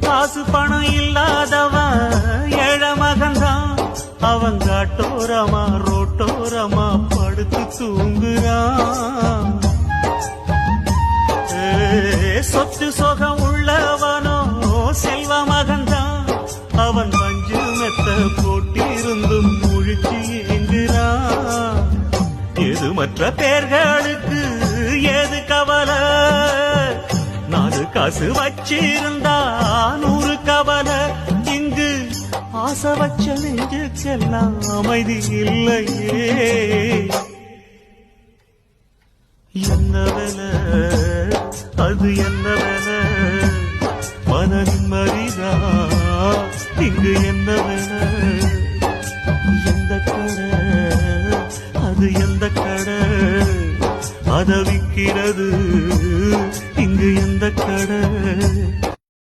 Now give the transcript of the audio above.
காசு பணம் இல்லாதவன் ஏழை மகன்தான். அவன் காட்டோரமா ரோட்டோரமா படுத்து தூங்குறான். சொத்து சொகம் உள்ளவனோ செல்வ மகன்தான். அவன் மஞ்சு மெத்த போட்டிருந்தும் முழிச்சு ஏங்குறான். எது மற்ற பேர்களுக்கு ஏது கவலை, 4 காசு வச்சிருந்தா 100 கவலை. இங்கு ஆசை வச்ச நெஞ்சுக்கெல்லாம் அமைதி இல்லையே. என்ன வேலை அது என்ன வேலை, மன நிம்மதிதா இங்கு என்ன வேலை. எந்த கடை அது எந்த கடை, அத விக்கிறது இங்கு எந்த கடை.